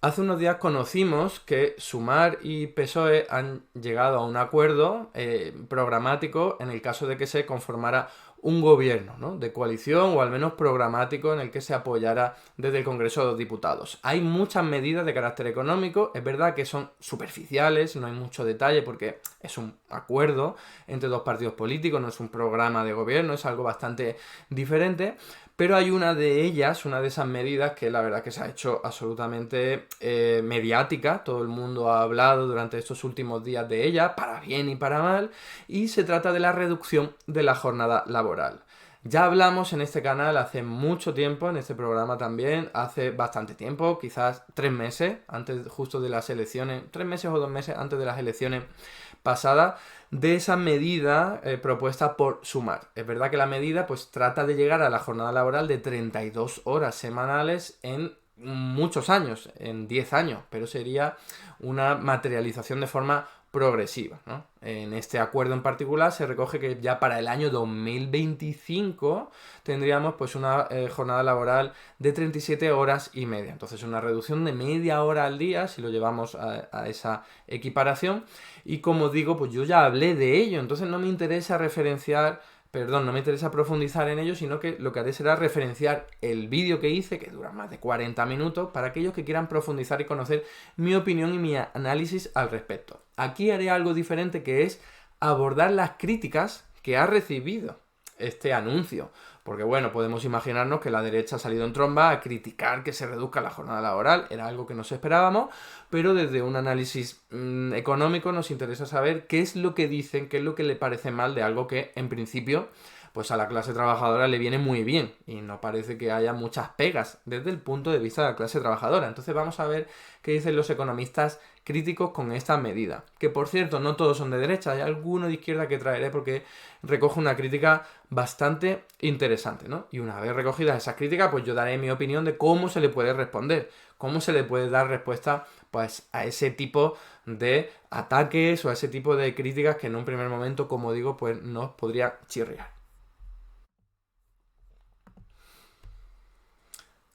Hace unos días conocimos que Sumar y PSOE han llegado a un acuerdo programático en el caso de que se conformara un gobierno, ¿no?, de coalición o al menos programático en el que se apoyara desde el Congreso de los Diputados. Hay muchas medidas de carácter económico, es verdad que son superficiales, no hay mucho detalle porque es un acuerdo entre dos partidos políticos, no es un programa de gobierno, es algo bastante diferente. Pero hay una de ellas, una de esas medidas que la verdad que se ha hecho absolutamente mediática, todo el mundo ha hablado durante estos últimos días de ella, para bien y para mal, y se trata de la reducción de la jornada laboral. Ya hablamos en este canal hace mucho tiempo, en este programa también, hace bastante tiempo, quizás 3 meses, antes justo de las elecciones, 3 meses o 2 meses antes de las elecciones pasadas, de esa medida propuesta por Sumar. Es verdad que la medida pues trata de llegar a la jornada laboral de 32 horas semanales en muchos años, en 10 años, pero sería una materialización de forma progresiva, ¿no? En este acuerdo en particular se recoge que ya para el año 2025 tendríamos pues una jornada laboral de 37 horas y media. Entonces una reducción de media hora al día si lo llevamos a esa equiparación. Y como digo, pues yo ya hablé de ello, entonces no me interesa no me interesa profundizar en ello, sino que lo que haré será referenciar el vídeo que hice, que dura más de 40 minutos, para aquellos que quieran profundizar y conocer mi opinión y mi análisis al respecto. Aquí haré algo diferente, que es abordar las críticas que ha recibido este anuncio. Porque bueno, podemos imaginarnos que la derecha ha salido en tromba a criticar que se reduzca la jornada laboral, era algo que nos esperábamos, pero desde un análisis económico nos interesa saber qué es lo que dicen, qué es lo que le parece mal de algo que en principio pues a la clase trabajadora le viene muy bien y no parece que haya muchas pegas desde el punto de vista de la clase trabajadora. Entonces vamos a ver qué dicen los economistas críticos con esta medida. Que por cierto, no todos son de derecha, hay alguno de izquierda que traeré porque recoge una crítica bastante interesante, ¿no? Y una vez recogidas esas críticas, pues yo daré mi opinión de cómo se le puede responder, cómo se le puede dar respuesta pues a ese tipo de ataques o a ese tipo de críticas que en un primer momento, como digo, pues nos podría chirriar.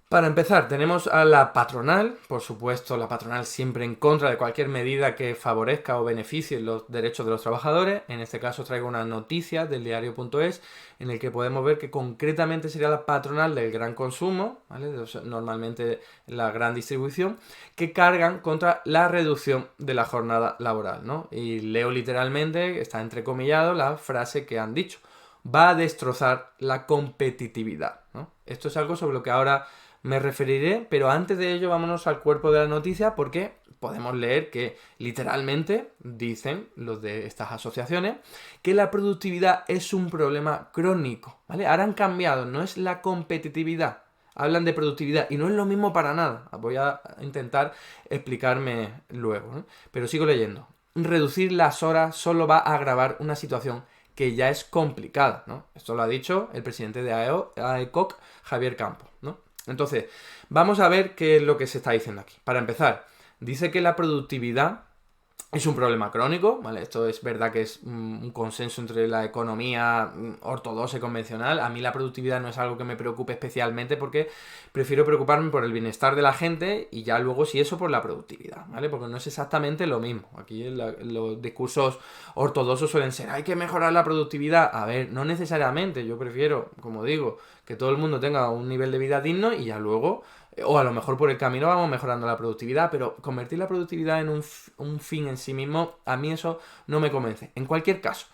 Para empezar, tenemos a la patronal, por supuesto, la patronal siempre en contra de cualquier medida que favorezca o beneficie los derechos de los trabajadores. En este caso traigo una noticia del diario.es en el que podemos ver que concretamente sería la patronal del gran consumo, ¿vale? Normalmente la gran distribución, que cargan contra la reducción de la jornada laboral, ¿no? Y leo literalmente, está entrecomillado la frase que han dicho: va a destrozar la competitividad, ¿no? Esto es algo sobre lo que ahora me referiré, pero antes de ello vámonos al cuerpo de la noticia, porque podemos leer que literalmente dicen los de estas asociaciones que la productividad es un problema crónico, ¿vale? Ahora han cambiado, no es la competitividad, hablan de productividad y no es lo mismo para nada. Voy a intentar explicarme luego, ¿no? Pero sigo leyendo. Reducir las horas solo va a agravar una situación que ya es complicada, ¿no? Esto lo ha dicho el presidente de AECOC, Javier Campos, ¿no? Entonces, vamos a ver qué es lo que se está diciendo aquí. Para empezar, dice que la productividad es un problema crónico, ¿vale? Esto es verdad que es un consenso entre la economía ortodoxa y convencional. A mí la productividad no es algo que me preocupe especialmente porque prefiero preocuparme por el bienestar de la gente y ya luego si eso por la productividad, ¿vale? Porque no es exactamente lo mismo. Aquí los discursos ortodoxos suelen ser: hay que mejorar la productividad. A ver, no necesariamente. Yo prefiero, como digo, que todo el mundo tenga un nivel de vida digno y ya luego, o a lo mejor por el camino vamos mejorando la productividad, pero convertir la productividad en un fin en sí mismo, a mí eso no me convence. En cualquier caso,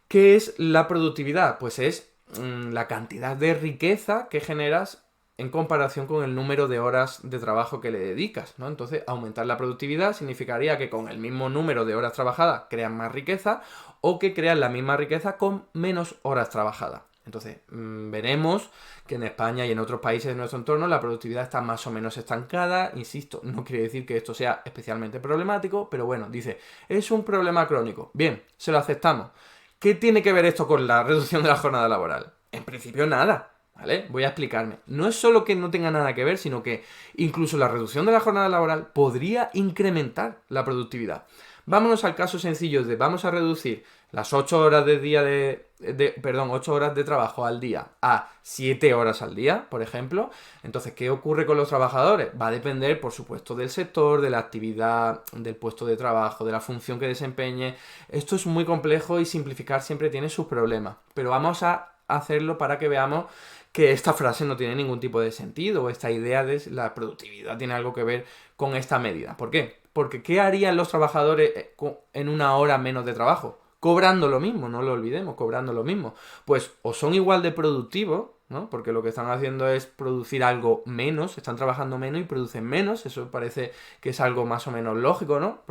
¿qué es la productividad? Pues es la cantidad de riqueza que generas en comparación con el número de horas de trabajo que le dedicas, ¿no? Entonces, aumentar la productividad significaría que con el mismo número de horas trabajadas creas más riqueza, o que creas la misma riqueza con menos horas trabajadas. Entonces, veremos que en España y en otros países de nuestro entorno la productividad está más o menos estancada. Insisto, no quiere decir que esto sea especialmente problemático, pero bueno, dice, es un problema crónico. Bien, se lo aceptamos. ¿Qué tiene que ver esto con la reducción de la jornada laboral? En principio nada, ¿vale? Voy a explicarme. No es solo que no tenga nada que ver, sino que incluso la reducción de la jornada laboral podría incrementar la productividad. Vámonos al caso sencillo de vamos a reducir las 8 horas de día perdón, 8 horas de trabajo al día a 7 horas al día, por ejemplo. Entonces, ¿qué ocurre con los trabajadores? Va a depender, por supuesto, del sector, de la actividad, del puesto de trabajo, de la función que desempeñe. Esto es muy complejo y simplificar siempre tiene sus problemas. Pero vamos a hacerlo para que veamos que esta frase no tiene ningún tipo de sentido, o esta idea de la productividad tiene algo que ver con esta medida. ¿Por qué? Porque ¿qué harían los trabajadores en una hora menos de trabajo? Cobrando lo mismo, no lo olvidemos, cobrando lo mismo. Pues o son igual de productivos, ¿no? Porque lo que están haciendo es producir algo menos, están trabajando menos y producen menos, eso parece que es algo más o menos lógico, ¿no?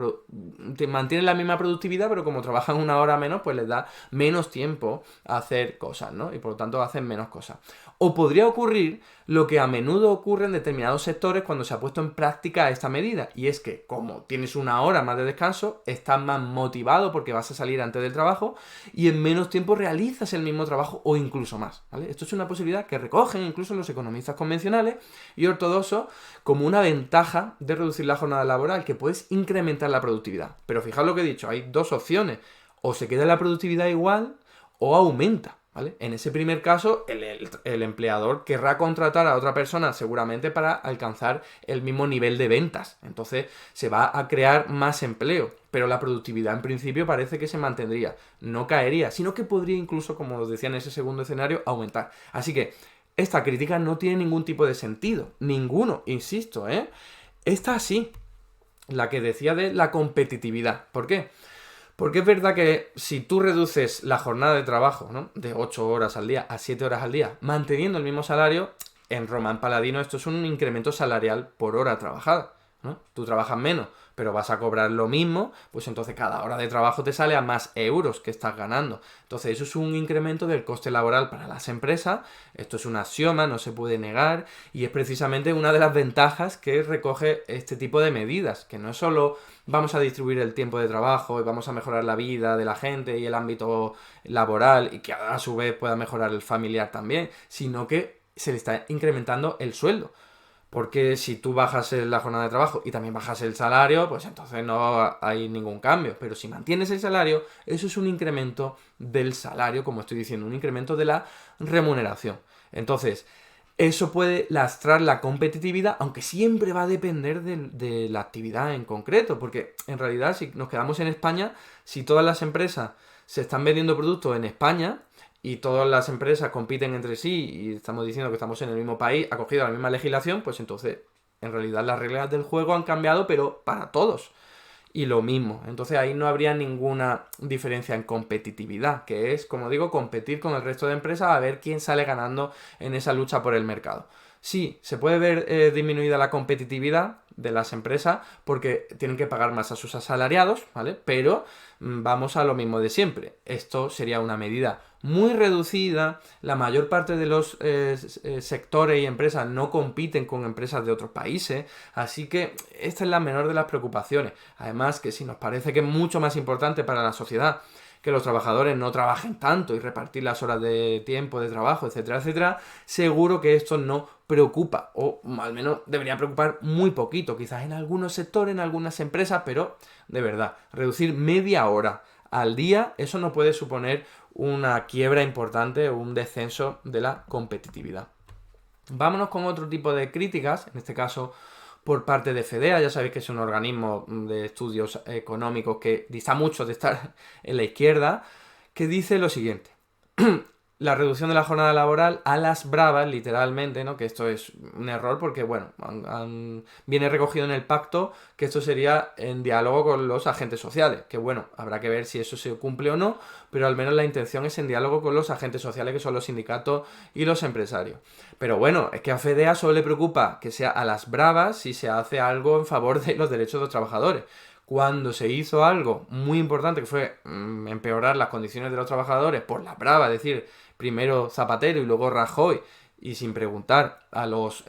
Mantienen la misma productividad, pero como trabajan una hora menos, pues les da menos tiempo a hacer cosas, ¿no? Y por lo tanto hacen menos cosas. O podría ocurrir lo que a menudo ocurre en determinados sectores cuando se ha puesto en práctica esta medida, y es que como tienes una hora más de descanso, estás más motivado porque vas a salir antes del trabajo y en menos tiempo realizas el mismo trabajo o incluso más, ¿vale? Esto es una posibilidad que recogen incluso los economistas convencionales y ortodoxos como una ventaja de reducir la jornada laboral, que puedes incrementar la productividad. Pero fijaos lo que he dicho, hay dos opciones: o se queda la productividad igual o aumenta, ¿vale? En ese primer caso, el empleador querrá contratar a otra persona seguramente para alcanzar el mismo nivel de ventas. Entonces se va a crear más empleo, pero la productividad en principio parece que se mantendría, no caería, sino que podría incluso, como os decía en ese segundo escenario, aumentar. Así que esta crítica no tiene ningún tipo de sentido, ninguno, insisto, ¿eh? Esta sí, la que decía de la competitividad. ¿Por qué? Porque es verdad que si tú reduces la jornada de trabajo, ¿no?, de 8 horas al día a 7 horas al día, manteniendo el mismo salario, en Román Paladino esto es un incremento salarial por hora trabajada, ¿no? Tú trabajas menos, pero vas a cobrar lo mismo, pues entonces cada hora de trabajo te sale a más euros que estás ganando. Entonces eso es un incremento del coste laboral para las empresas, esto es un axioma, no se puede negar, y es precisamente una de las ventajas que recoge este tipo de medidas, que no es solo vamos a distribuir el tiempo de trabajo y vamos a mejorar la vida de la gente y el ámbito laboral, y que a su vez pueda mejorar el familiar también, sino que se le está incrementando el sueldo. Porque si tú bajas la jornada de trabajo y también bajas el salario, pues entonces no hay ningún cambio. Pero si mantienes el salario, eso es un incremento del salario, como estoy diciendo, un incremento de la remuneración. Entonces, eso puede lastrar la competitividad, aunque siempre va a depender de la actividad en concreto. Porque en realidad, si nos quedamos en España, si todas las empresas se están vendiendo productos en España y todas las empresas compiten entre sí y estamos diciendo que estamos en el mismo país, acogido a la misma legislación, pues entonces en realidad las reglas del juego han cambiado, pero para todos. Y lo mismo. Entonces ahí no habría ninguna diferencia en competitividad, que es, como digo, competir con el resto de empresas a ver quién sale ganando en esa lucha por el mercado. Sí, se puede ver disminuida la competitividad de las empresas porque tienen que pagar más a sus asalariados, ¿vale? Pero vamos a lo mismo de siempre. Esto sería una medida muy reducida, la mayor parte de los sectores y empresas no compiten con empresas de otros países, así que esta es la menor de las preocupaciones. Además que si nos parece que es mucho más importante para la sociedad que los trabajadores no trabajen tanto y repartir las horas de tiempo, de trabajo, etcétera, etcétera, seguro que esto no preocupa, o al menos debería preocupar muy poquito, quizás en algunos sectores, en algunas empresas, pero de verdad, reducir media hora al día, eso no puede suponer una quiebra importante o un descenso de la competitividad. Vámonos con otro tipo de críticas, en este caso por parte de FEDEA. Ya sabéis que es un organismo de estudios económicos que dista mucho de estar en la izquierda, que dice lo siguiente: la reducción de la jornada laboral a las bravas, literalmente, ¿no? Que esto es un error porque, bueno, viene recogido en el pacto que esto sería en diálogo con los agentes sociales, que bueno, habrá que ver si eso se cumple o no, pero al menos la intención es en diálogo con los agentes sociales, que son los sindicatos y los empresarios. Pero bueno, es que a FEDEA solo le preocupa que sea a las bravas si se hace algo en favor de los derechos de los trabajadores. Cuando se hizo algo muy importante, que fue empeorar las condiciones de los trabajadores por la brava, es decir, primero Zapatero y luego Rajoy, y sin preguntar a los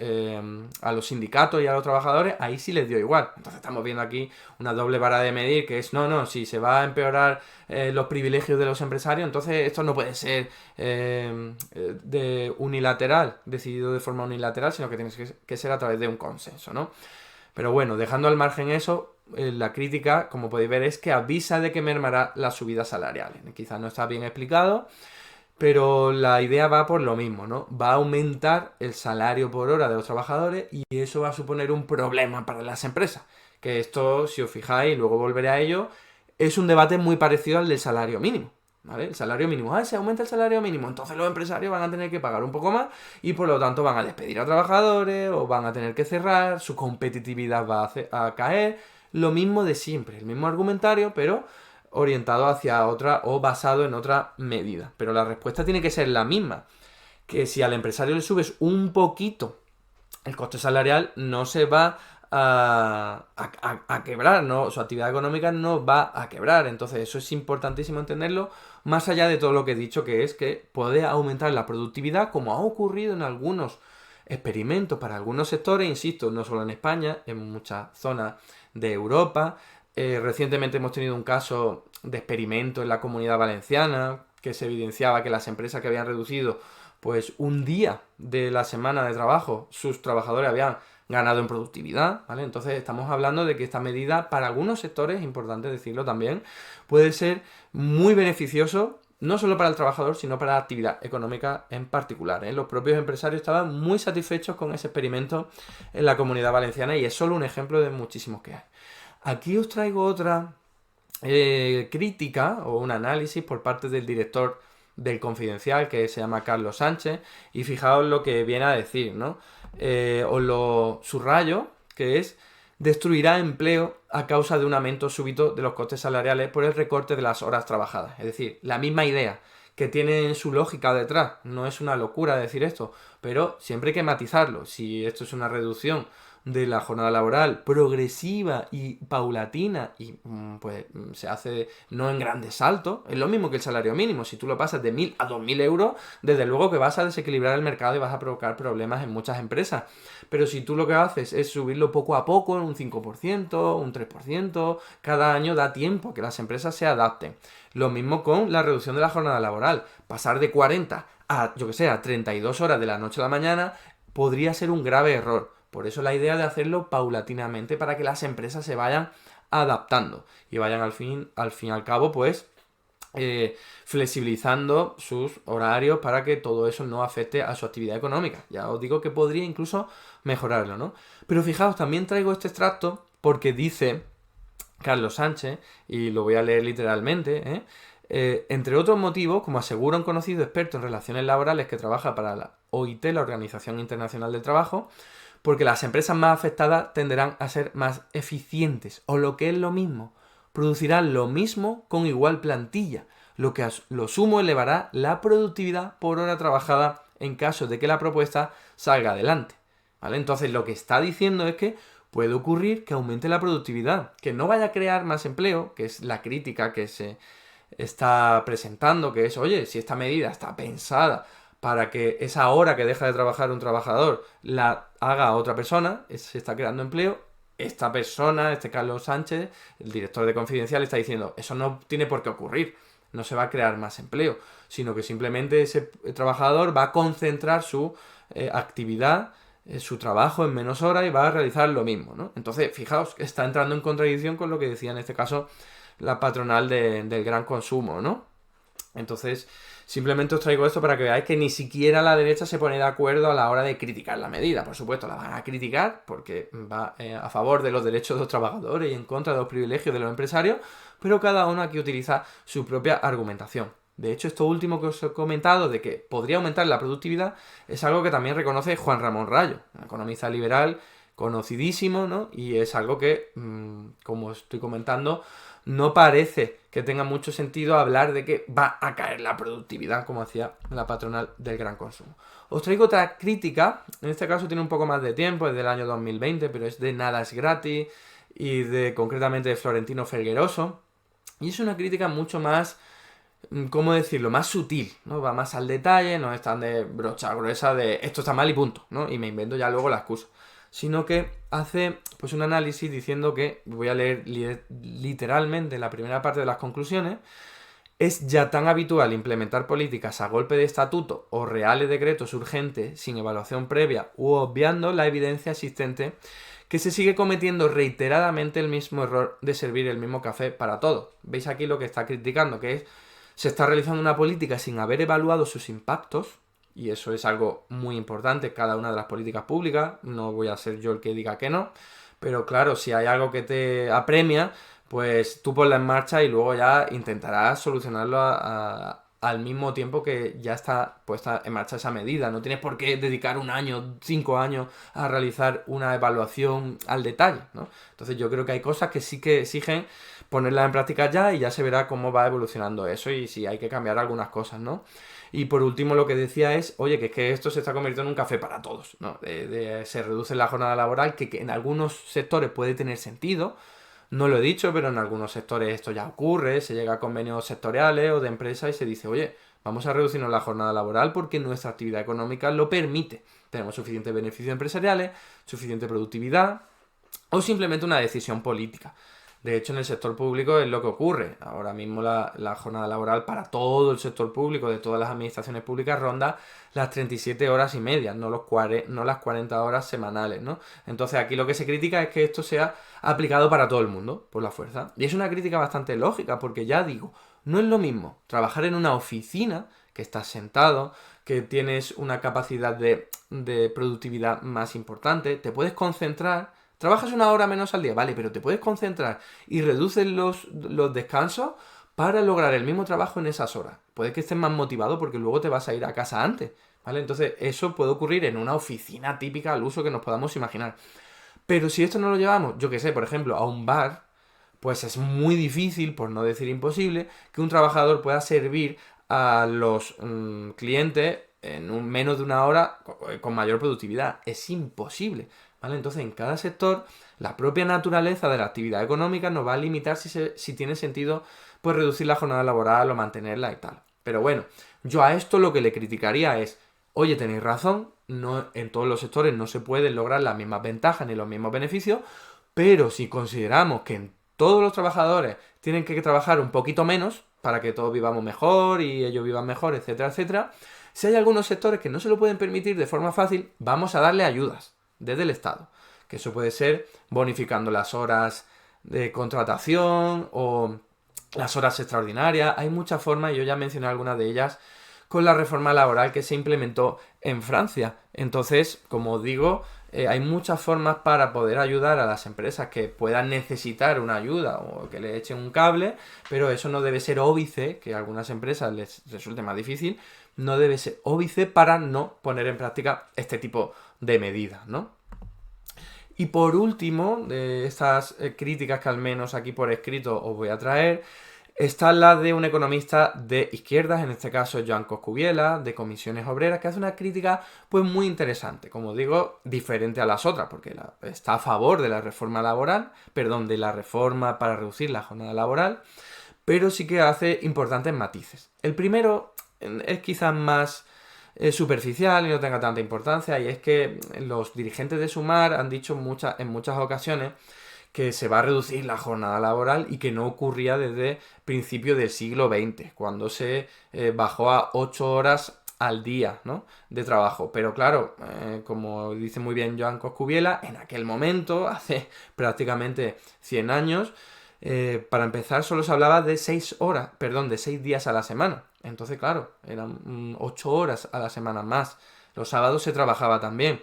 sindicatos y a los trabajadores, ahí sí les dio igual. Entonces estamos viendo aquí una doble vara de medir, que es, no, si se va a empeorar los privilegios de los empresarios, entonces esto no puede ser de unilateral, decidido de forma unilateral, sino que tiene que ser a través de un consenso, ¿no? Pero bueno, dejando al margen eso, la crítica, como podéis ver, es que avisa de que mermará las subidas salariales. Quizás no está bien explicado, pero la idea va por lo mismo, ¿no? Va a aumentar el salario por hora de los trabajadores y eso va a suponer un problema para las empresas. Que esto, si os fijáis, luego volveré a ello, es un debate muy parecido al del salario mínimo. ¿Vale? El salario mínimo. Se aumenta el salario mínimo. Entonces los empresarios van a tener que pagar un poco más y por lo tanto van a despedir a trabajadores o van a tener que cerrar, su competitividad va a caer. Lo mismo de siempre, el mismo argumentario, pero orientado hacia otra o basado en otra medida. Pero la respuesta tiene que ser la misma. Que si al empresario le subes un poquito el coste salarial, no se va a quebrar, ¿no? Su actividad económica no va a quebrar. Entonces eso es importantísimo entenderlo, más allá de todo lo que he dicho, que es que puede aumentar la productividad, como ha ocurrido en algunos experimentos para algunos sectores, insisto, no solo en España, en muchas zonas de Europa. Recientemente hemos tenido un caso de experimento en la Comunidad Valenciana, que se evidenciaba que las empresas que habían reducido pues un día de la semana de trabajo, sus trabajadores habían ganado en productividad, ¿vale? Entonces estamos hablando de que esta medida para algunos sectores, es importante decirlo también, puede ser muy beneficioso no solo para el trabajador, sino para la actividad económica en particular, ¿eh? Los propios empresarios estaban muy satisfechos con ese experimento en la Comunidad Valenciana y es solo un ejemplo de muchísimos que hay. Aquí os traigo otra crítica o un análisis por parte del director del Confidencial, que se llama Carlos Sánchez, y fijaos lo que viene a decir, ¿no? Os lo subrayo, que es: destruirá empleo a causa de un aumento súbito de los costes salariales por el recorte de las horas trabajadas. Es decir, la misma idea que tiene su lógica detrás. No es una locura decir esto, pero siempre hay que matizarlo. Si esto es una reducción de la jornada laboral progresiva y paulatina y pues se hace no en grandes saltos, es lo mismo que el salario mínimo. Si tú lo pasas de 1.000 a 2.000 euros, desde luego que vas a desequilibrar el mercado y vas a provocar problemas en muchas empresas. Pero si tú lo que haces es subirlo poco a poco, en un 5%, un 3%, cada año da tiempo a que las empresas se adapten. Lo mismo con la reducción de la jornada laboral. Pasar de 40 a, yo que sé, a 32 horas de la noche a la mañana podría ser un grave error. Por eso la idea de hacerlo paulatinamente para que las empresas se vayan adaptando y vayan al fin y al cabo, pues, flexibilizando sus horarios para que todo eso no afecte a su actividad económica. Ya os digo que podría incluso mejorarlo, ¿no? Pero fijaos, también traigo este extracto porque dice Carlos Sánchez, y lo voy a leer literalmente, entre otros motivos, como asegura un conocido experto en relaciones laborales que trabaja para la OIT, la Organización Internacional del Trabajo, porque las empresas más afectadas tenderán a ser más eficientes, o lo que es lo mismo, producirán lo mismo con igual plantilla, lo que a lo sumo elevará la productividad por hora trabajada en caso de que la propuesta salga adelante, ¿vale? Entonces lo que está diciendo es que puede ocurrir que aumente la productividad, que no vaya a crear más empleo, que es la crítica que se está presentando, que es, oye, si esta medida está pensada para que esa hora que deja de trabajar un trabajador la haga otra persona, se está creando empleo. Esta persona, este Carlos Sánchez, el director de Confidencial, está diciendo, eso no tiene por qué ocurrir, no se va a crear más empleo, sino que simplemente ese trabajador va a concentrar su actividad, su trabajo en menos horas y va a realizar lo mismo, ¿no? Entonces, fijaos, está entrando en contradicción con lo que decía en este caso la patronal del gran consumo, ¿no? Entonces, simplemente os traigo esto para que veáis que ni siquiera la derecha se pone de acuerdo a la hora de criticar la medida. Por supuesto, la van a criticar porque va a favor de los derechos de los trabajadores y en contra de los privilegios de los empresarios, pero cada uno aquí utiliza su propia argumentación. De hecho, esto último que os he comentado de que podría aumentar la productividad es algo que también reconoce Juan Ramón Rayo, un economista liberal conocidísimo, ¿no? Y es algo que, como estoy comentando, no parece que tenga mucho sentido hablar de que va a caer la productividad, como hacía la patronal del gran consumo. Os traigo otra crítica, en este caso tiene un poco más de tiempo, es del año 2020, pero es de Nada es Gratis y concretamente de Florentino Felgueroso. Y es una crítica mucho más, ¿cómo decirlo?, más sutil, ¿no? Va más al detalle, no es tan de brocha gruesa de esto está mal y punto, ¿no? Y me invento ya luego la excusa. Sino que hace pues un análisis diciendo que, voy a leer literalmente la primera parte de las conclusiones, es ya tan habitual implementar políticas a golpe de estatuto o reales decretos urgentes sin evaluación previa u obviando la evidencia existente que se sigue cometiendo reiteradamente el mismo error de servir el mismo café para todos. Veis aquí lo que está criticando, que es se está realizando una política sin haber evaluado sus impactos, y eso es algo muy importante, cada una de las políticas públicas, no voy a ser yo el que diga que no, pero claro, si hay algo que te apremia, pues tú ponla en marcha y luego ya intentarás solucionarlo al mismo tiempo que ya está puesta en marcha esa medida. No tienes por qué dedicar 1 año, 5 años a realizar una evaluación al detalle, ¿no? Entonces yo creo que hay cosas que sí que exigen ponerlas en práctica ya y ya se verá cómo va evolucionando eso y si hay que cambiar algunas cosas, ¿no? Y por último lo que decía es, oye, que es que esto se está convirtiendo en un café para todos, ¿no? Se reduce la jornada laboral, que en algunos sectores puede tener sentido. No lo he dicho, pero en algunos sectores esto ya ocurre, se llega a convenios sectoriales o de empresas y se dice, oye, vamos a reducirnos la jornada laboral porque nuestra actividad económica lo permite. Tenemos suficientes beneficios empresariales, suficiente productividad o simplemente una decisión política. De hecho, en el sector público es lo que ocurre. Ahora mismo la jornada laboral para todo el sector público, de todas las administraciones públicas, ronda las 37 horas y media, no las 40 horas semanales, ¿no? Entonces aquí lo que se critica es que esto sea aplicado para todo el mundo, por la fuerza. Y es una crítica bastante lógica, porque ya digo, no es lo mismo trabajar en una oficina, que estás sentado, que tienes una capacidad de productividad más importante, te puedes concentrar. Trabajas 1 hora menos al día, vale, pero te puedes concentrar y reduces los descansos para lograr el mismo trabajo en esas horas. Puede que estés más motivado porque luego te vas a ir a casa antes, ¿vale? Entonces eso puede ocurrir en una oficina típica al uso que nos podamos imaginar. Pero si esto no lo llevamos, yo qué sé, por ejemplo, a un bar, pues es muy difícil, por no decir imposible, que un trabajador pueda servir a los clientes en menos de 1 hora con mayor productividad. Es imposible, ¿vale? Entonces, en cada sector, la propia naturaleza de la actividad económica nos va a limitar si tiene sentido pues reducir la jornada laboral o mantenerla y tal. Pero bueno, yo a esto lo que le criticaría es, oye, tenéis razón, no, en todos los sectores no se pueden lograr las mismas ventajas ni los mismos beneficios, pero si consideramos que en todos los trabajadores tienen que trabajar un poquito menos para que todos vivamos mejor y ellos vivan mejor, etcétera, etcétera, si hay algunos sectores que no se lo pueden permitir de forma fácil, vamos a darle ayudas desde el Estado. Que eso puede ser bonificando las horas de contratación o las horas extraordinarias. Hay muchas formas, y yo ya mencioné algunas de ellas, con la reforma laboral que se implementó en Francia. Entonces, como digo, hay muchas formas para poder ayudar a las empresas que puedan necesitar una ayuda o que le echen un cable, pero eso no debe ser óbice, que a algunas empresas les resulte más difícil, no debe ser óbice para no poner en práctica este tipo de medidas, ¿no? Y por último, de estas críticas que al menos aquí por escrito os voy a traer, está la de un economista de izquierdas, en este caso Joan Coscubiela, de Comisiones Obreras, que hace una crítica pues muy interesante, como digo, diferente a las otras, porque está a favor de la reforma laboral, perdón, de la reforma para reducir la jornada laboral, pero sí que hace importantes matices. El primero es quizás más superficial y no tenga tanta importancia, y es que los dirigentes de Sumar han dicho en muchas ocasiones que se va a reducir la jornada laboral y que no ocurría desde principios del siglo XX, cuando se bajó a 8 horas al día, ¿no?, de trabajo. Pero claro, como dice muy bien Joan Coscubiela, en aquel momento, hace prácticamente 100 años, para empezar solo se hablaba de 6 días a la semana. Entonces, claro, eran 8 horas a la semana más. Los sábados se trabajaba también.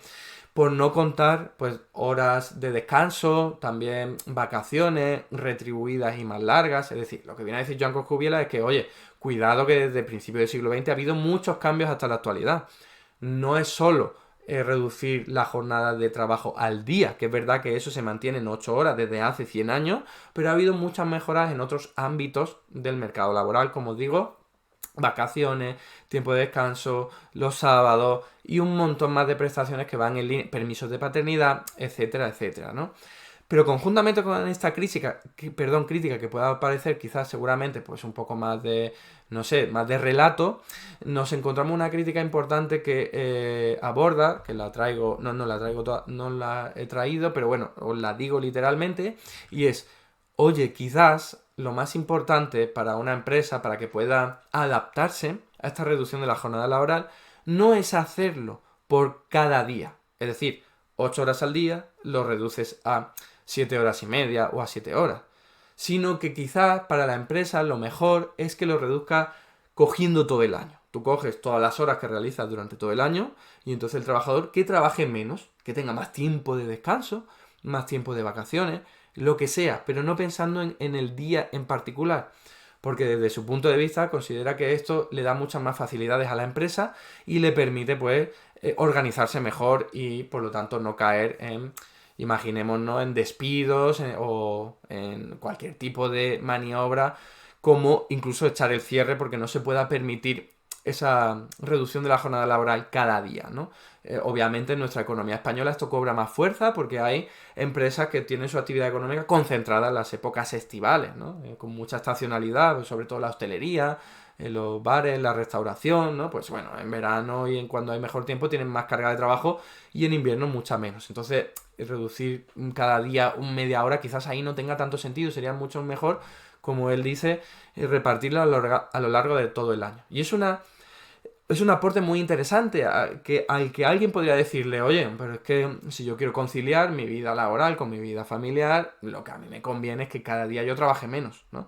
Por no contar, pues, horas de descanso, también vacaciones retribuidas y más largas. Es decir, lo que viene a decir Joan Coscubiela es que, oye, cuidado que desde principios del siglo XX ha habido muchos cambios hasta la actualidad. No es solo reducir la jornada de trabajo al día, que es verdad que eso se mantiene en 8 horas desde hace 100 años, pero ha habido muchas mejoras en otros ámbitos del mercado laboral, como digo, vacaciones, tiempo de descanso, los sábados y un montón más de prestaciones que van en línea, permisos de paternidad, etcétera, etcétera, ¿no? Pero conjuntamente con esta crítica que pueda parecer quizás seguramente pues un poco más de, no sé, más de relato, nos encontramos una crítica importante que aborda, que la traigo, no la he traído, pero bueno, os la digo literalmente, y es, oye, quizás lo más importante para una empresa, para que pueda adaptarse a esta reducción de la jornada laboral, no es hacerlo por cada día. Es decir, 8 horas al día, lo reduces a 7 horas y media o a 7 horas. Sino que quizás para la empresa lo mejor es que lo reduzca cogiendo todo el año. Tú coges todas las horas que realizas durante todo el año y entonces el trabajador que trabaje menos, que tenga más tiempo de descanso, más tiempo de vacaciones, lo que sea, pero no pensando en el día en particular. Porque desde su punto de vista considera que esto le da muchas más facilidades a la empresa y le permite pues organizarse mejor y por lo tanto no caer en, imaginémonos, en despidos o en cualquier tipo de maniobra, como incluso echar el cierre porque no se pueda permitir esa reducción de la jornada laboral cada día, ¿no? Obviamente en nuestra economía española esto cobra más fuerza porque hay empresas que tienen su actividad económica concentrada en las épocas estivales, ¿no? Con mucha estacionalidad, pues sobre todo la hostelería, los bares, la restauración, ¿no? Pues bueno, en verano y en cuando hay mejor tiempo tienen más carga de trabajo y en invierno mucha menos. Entonces, reducir cada día un media hora quizás ahí no tenga tanto sentido, sería mucho mejor, como él dice, repartirlo a lo largo de todo el año. Y es un aporte muy interesante al que alguien podría decirle, oye, pero es que si yo quiero conciliar mi vida laboral con mi vida familiar, lo que a mí me conviene es que cada día yo trabaje menos, ¿no?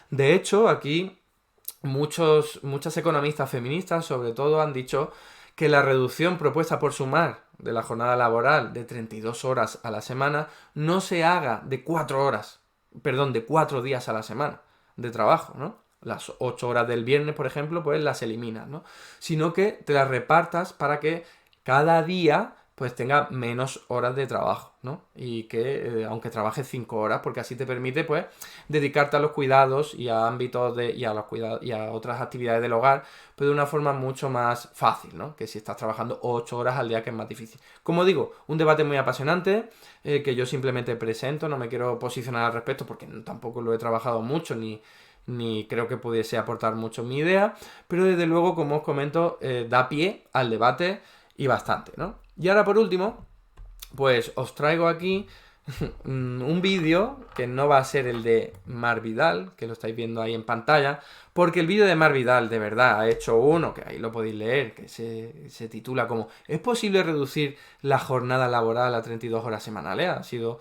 De hecho, aquí muchas economistas feministas, sobre todo, han dicho que la reducción propuesta por Sumar de la jornada laboral de 32 horas a la semana no se haga de 4 horas, perdón, de 4 días a la semana de trabajo, ¿no? Las 8 horas del viernes, por ejemplo, pues las eliminas, ¿no? Sino que te las repartas para que cada día pues tenga menos horas de trabajo, ¿no? Y que aunque trabajes 5 horas, porque así te permite pues dedicarte a los cuidados y a ámbitos y a los cuidados y a otras actividades del hogar, pero de una forma mucho más fácil, ¿no? Que si estás trabajando 8 horas al día, que es más difícil. Como digo, un debate muy apasionante que yo simplemente presento, no me quiero posicionar al respecto porque tampoco lo he trabajado mucho ni creo que pudiese aportar mucho mi idea, pero desde luego, como os comento, da pie al debate y bastante, ¿no? Y ahora por último, pues os traigo aquí un vídeo que no va a ser el de Mar Vidal, que lo estáis viendo ahí en pantalla, porque el vídeo de Mar Vidal de verdad ha hecho uno, que ahí lo podéis leer, que se titula como ¿es posible reducir la jornada laboral a 32 horas semanales? Ha sido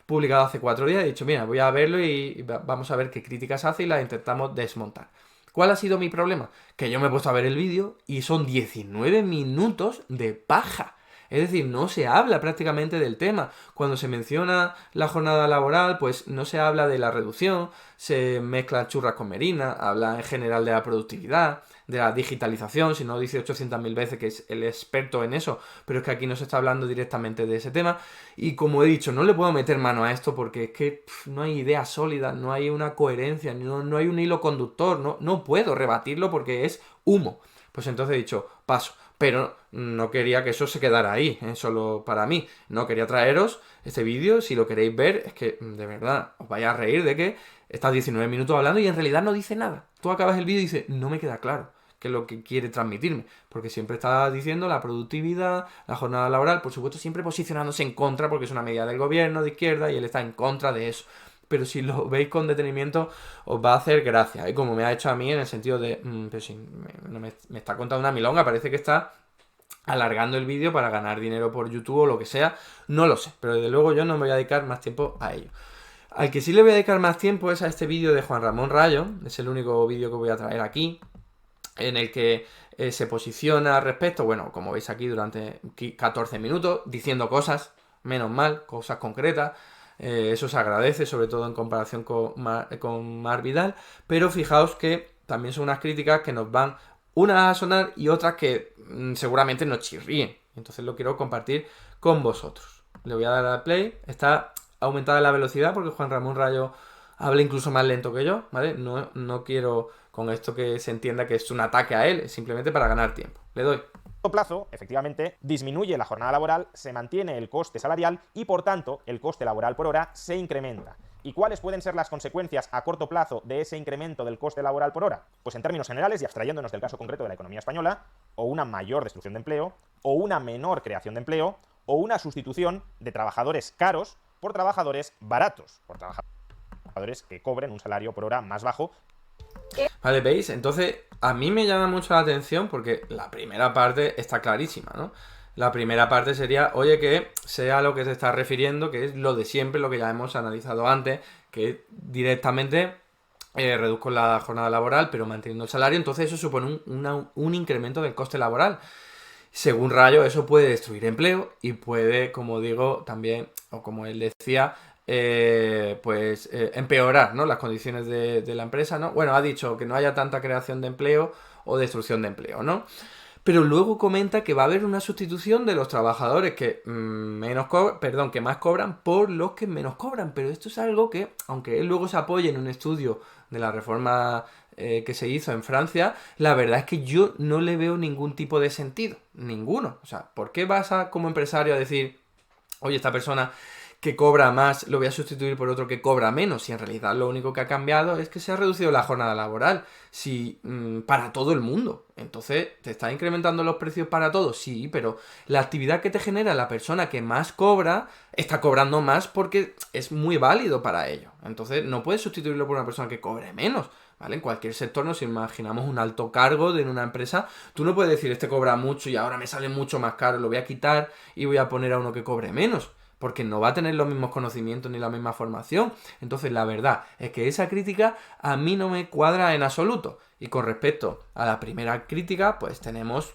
publicado hace 4 días. He dicho, mira, voy a verlo y vamos a ver qué críticas hace y las intentamos desmontar. ¿Cuál ha sido mi problema? Que yo me he puesto a ver el vídeo y son 19 minutos de paja. Es decir, no se habla prácticamente del tema. Cuando se menciona la jornada laboral, pues no se habla de la reducción, se mezclan churras con merinas, habla en general de la productividad, de la digitalización, si no dice 800.000 veces que es el experto en eso, pero es que aquí no se está hablando directamente de ese tema. Y como he dicho, no le puedo meter mano a esto porque es que no hay idea sólida, no hay una coherencia, no hay un hilo conductor, no puedo rebatirlo porque es humo. Pues entonces he dicho, paso. Pero no quería que eso se quedara ahí, solo para mí. No quería traeros este vídeo, si lo queréis ver, es que de verdad os vais a reír de que estás 19 minutos hablando y en realidad no dice nada. Tú acabas el vídeo y dices, no me queda claro qué es lo que quiere transmitirme, porque siempre está diciendo la productividad, la jornada laboral, por supuesto siempre posicionándose en contra, porque es una medida del gobierno de izquierda y él está en contra de eso. Pero si lo veis con detenimiento os va a hacer gracia, y como me ha hecho a mí en el sentido de, pero si me está contando una milonga, parece que está alargando el vídeo para ganar dinero por YouTube o lo que sea, no lo sé, pero desde luego yo no me voy a dedicar más tiempo a ello. Al que sí le voy a dedicar más tiempo es a este vídeo de Juan Ramón Rayo, es el único vídeo que voy a traer aquí, en el que se posiciona al respecto, bueno, como veis aquí durante 14 minutos, diciendo cosas, menos mal, cosas concretas. Eso se agradece, sobre todo en comparación con Mar Vidal, pero fijaos que también son unas críticas que nos van unas a sonar y otras que seguramente nos chirríen. Entonces lo quiero compartir con vosotros. Le voy a dar a play. Está aumentada la velocidad porque Juan Ramón Rayo habla incluso más lento que yo, ¿vale? No quiero con esto que se entienda que es un ataque a él, es simplemente para ganar tiempo. Le doy. Plazo, efectivamente, disminuye la jornada laboral, se mantiene el coste salarial y, por tanto, el coste laboral por hora se incrementa. ¿Y cuáles pueden ser las consecuencias a corto plazo de ese incremento del coste laboral por hora? Pues en términos generales, y abstrayéndonos del caso concreto de la economía española, o una mayor destrucción de empleo, o una menor creación de empleo, o una sustitución de trabajadores caros por trabajadores baratos, por trabajadores que cobren un salario por hora más bajo. Vale, ¿veis? Entonces, a mí me llama mucho la atención porque la primera parte está clarísima, ¿no? La primera parte sería, oye, que sea lo que se está refiriendo, que es lo de siempre, lo que ya hemos analizado antes, que directamente reduzco la jornada laboral, pero manteniendo el salario, entonces eso supone un incremento del coste laboral. Según Rayo, eso puede destruir empleo y puede, como digo, también, o como él decía, empeorar, ¿no?, las condiciones de la empresa, ¿no? Bueno, ha dicho que no haya tanta creación de empleo o destrucción de empleo, ¿no? Pero luego comenta que va a haber una sustitución de los trabajadores que que más cobran por los que menos cobran. Pero esto es algo que, aunque él luego se apoye en un estudio de la reforma que se hizo en Francia, la verdad es que yo no le veo ningún tipo de sentido. Ninguno. O sea, ¿por qué vas a, como empresario, a decir, oye, esta persona que cobra más lo voy a sustituir por otro que cobra menos? Si en realidad lo único que ha cambiado es que se ha reducido la jornada laboral, si para todo el mundo. Entonces, ¿te está incrementando los precios para todos? Sí, pero la actividad que te genera la persona que más cobra está cobrando más porque es muy válido para ello. Entonces, no puedes sustituirlo por una persona que cobre menos. ¿Vale? En cualquier sector nos imaginamos un alto cargo de una empresa. Tú no puedes decir, este cobra mucho y ahora me sale mucho más caro, lo voy a quitar y voy a poner a uno que cobre menos, porque no va a tener los mismos conocimientos ni la misma formación. Entonces, la verdad es que esa crítica a mí no me cuadra en absoluto. Y con respecto a la primera crítica, pues tenemos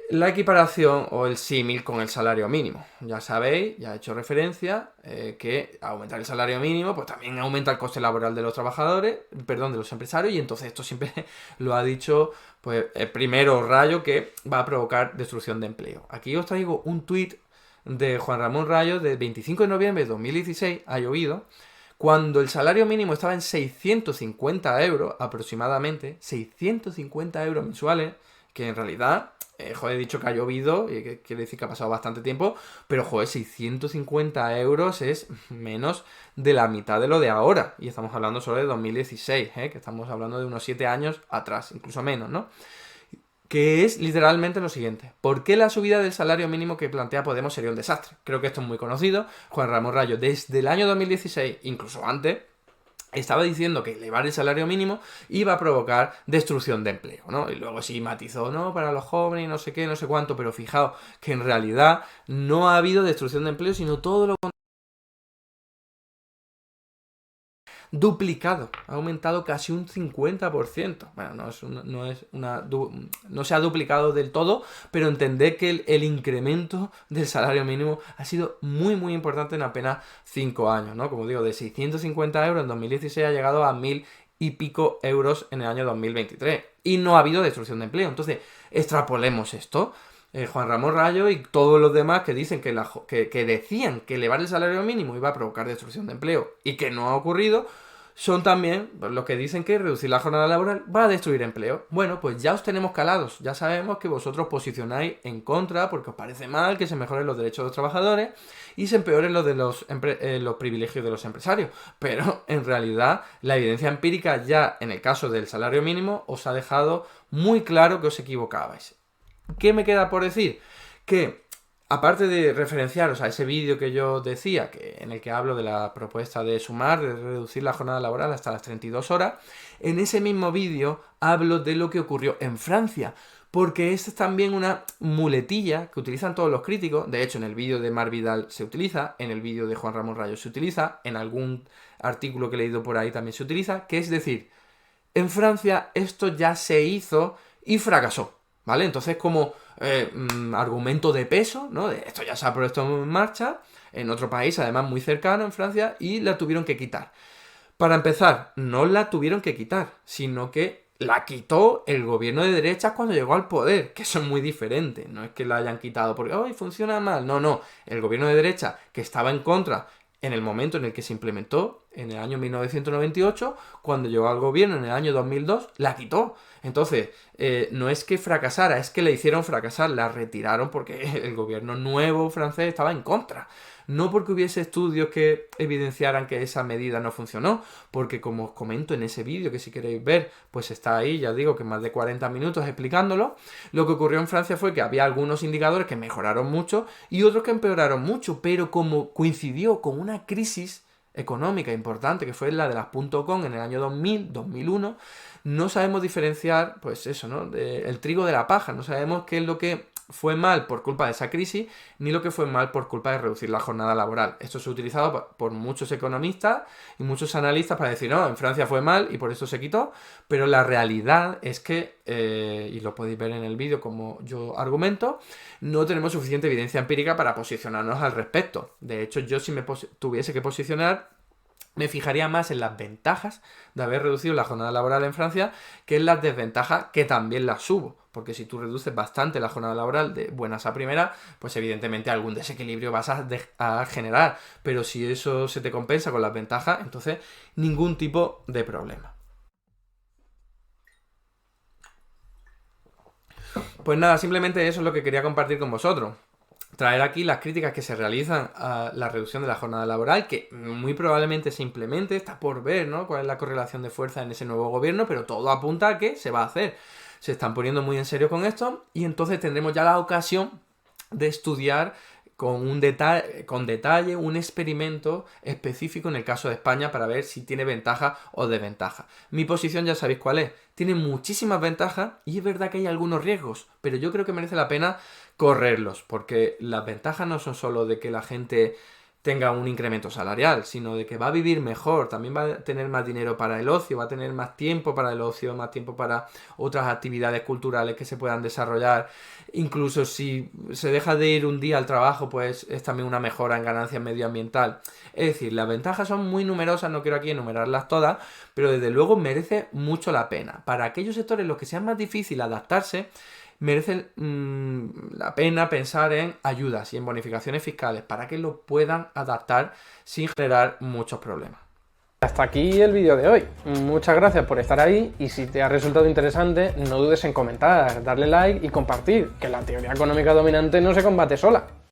la equiparación o el símil con el salario mínimo. Ya sabéis, ya he hecho referencia, que aumentar el salario mínimo, pues también aumenta el coste laboral de los trabajadores, perdón, de los empresarios, y entonces esto siempre lo ha dicho, pues, el primero Rayo, que va a provocar destrucción de empleo. Aquí os traigo un tuit de Juan Ramón Rayo del 25 de noviembre de 2016, ha llovido, cuando el salario mínimo estaba en 650 euros aproximadamente, 650 euros mensuales, que en realidad, he dicho que ha llovido, y que quiere decir que ha pasado bastante tiempo, pero, 650 euros es menos de la mitad de lo de ahora. Y estamos hablando solo de 2016, que estamos hablando de unos 7 años atrás, incluso menos, ¿no? Que es literalmente lo siguiente. ¿Por qué la subida del salario mínimo que plantea Podemos sería un desastre? Creo que esto es muy conocido. Juan Ramón Rayo, desde el año 2016, incluso antes, estaba diciendo que elevar el salario mínimo iba a provocar destrucción de empleo, ¿no? Y luego sí matizó, ¿no?, para los jóvenes y no sé qué, no sé cuánto, pero fijaos que en realidad no ha habido destrucción de empleo, sino todo lo contrario. Duplicado, ha aumentado casi un 50%. Bueno, no se ha duplicado del todo, pero entended que el incremento del salario mínimo ha sido muy muy importante en apenas 5 años, ¿no? Como digo, de 650 euros en 2016 ha llegado a 1000 y pico euros en el año 2023. Y no ha habido destrucción de empleo. Entonces, extrapolemos esto. Juan Ramón Rayo y todos los demás que dicen que decían que elevar el salario mínimo iba a provocar destrucción de empleo y que no ha ocurrido, son también los que dicen que reducir la jornada laboral va a destruir empleo. Bueno, pues ya os tenemos calados, ya sabemos que vosotros posicionáis en contra porque os parece mal que se mejoren los derechos de los trabajadores y se empeoren los de los privilegios de los empresarios. Pero en realidad la evidencia empírica ya en el caso del salario mínimo os ha dejado muy claro que os equivocabais. ¿Qué me queda por decir? Que, aparte de referenciaros a ese vídeo que yo decía, en el que hablo de la propuesta de Sumar, de reducir la jornada laboral hasta las 32 horas, en ese mismo vídeo hablo de lo que ocurrió en Francia, porque esta es también una muletilla que utilizan todos los críticos. De hecho, en el vídeo de Mar Vidal se utiliza, en el vídeo de Juan Ramón Rayo se utiliza, en algún artículo que he leído por ahí también se utiliza, que es decir, en Francia esto ya se hizo y fracasó. ¿Vale? Entonces, como argumento de peso, ¿no? De esto ya se ha puesto en marcha en otro país, además muy cercano, en Francia, y la tuvieron que quitar. Para empezar, no la tuvieron que quitar, sino que la quitó el gobierno de derechas cuando llegó al poder, que eso es muy diferente. No es que la hayan quitado porque, ¡ay, funciona mal! No, no. El gobierno de derecha, que estaba en contra en el momento en el que se implementó, en el año 1998, cuando llegó al gobierno en el año 2002, la quitó. Entonces, no es que fracasara, es que la hicieron fracasar, la retiraron porque el gobierno nuevo francés estaba en contra. No porque hubiese estudios que evidenciaran que esa medida no funcionó, porque como os comento en ese vídeo, que si queréis ver, pues está ahí, ya digo que más de 40 minutos explicándolo, lo que ocurrió en Francia fue que había algunos indicadores que mejoraron mucho y otros que empeoraron mucho, pero como coincidió con una crisis económica importante, que fue la de las .com en el año 2000, 2001, no sabemos diferenciar, pues eso, ¿no?, el trigo de la paja, no sabemos qué es lo que fue mal por culpa de esa crisis, ni lo que fue mal por culpa de reducir la jornada laboral. Esto se ha utilizado por muchos economistas y muchos analistas para decir, no, en Francia fue mal y por eso se quitó, pero la realidad es que, y lo podéis ver en el vídeo como yo argumento, no tenemos suficiente evidencia empírica para posicionarnos al respecto. De hecho, yo si me tuviese que posicionar, me fijaría más en las ventajas de haber reducido la jornada laboral en Francia que en las desventajas, que también las hubo. Porque si tú reduces bastante la jornada laboral de buenas a primeras, pues evidentemente algún desequilibrio vas a generar. Pero si eso se te compensa con las ventajas, entonces ningún tipo de problema. Pues nada, simplemente eso es lo que quería compartir con vosotros. Traer aquí las críticas que se realizan a la reducción de la jornada laboral, que muy probablemente se implemente, está por ver, ¿no?, cuál es la correlación de fuerza en ese nuevo gobierno, pero todo apunta a que se va a hacer. Se están poniendo muy en serio con esto y entonces tendremos ya la ocasión de estudiar con detalle un experimento específico en el caso de España para ver si tiene ventaja o desventaja. Mi posición ya sabéis cuál es. Tiene muchísimas ventajas y es verdad que hay algunos riesgos, pero yo creo que merece la pena correrlos, porque las ventajas no son solo de que la gente tenga un incremento salarial, sino de que va a vivir mejor, también va a tener más dinero para el ocio, va a tener más tiempo para el ocio, más tiempo para otras actividades culturales que se puedan desarrollar. Incluso si se deja de ir un día al trabajo, pues es también una mejora en ganancia medioambiental. Es decir, las ventajas son muy numerosas, no quiero aquí enumerarlas todas, pero desde luego merece mucho la pena. Para aquellos sectores en los que sea más difícil adaptarse, merece la pena pensar en ayudas y en bonificaciones fiscales para que lo puedan adaptar sin generar muchos problemas. Hasta aquí el vídeo de hoy. Muchas gracias por estar ahí y si te ha resultado interesante, no dudes en comentar, darle like y compartir, que la teoría económica dominante no se combate sola.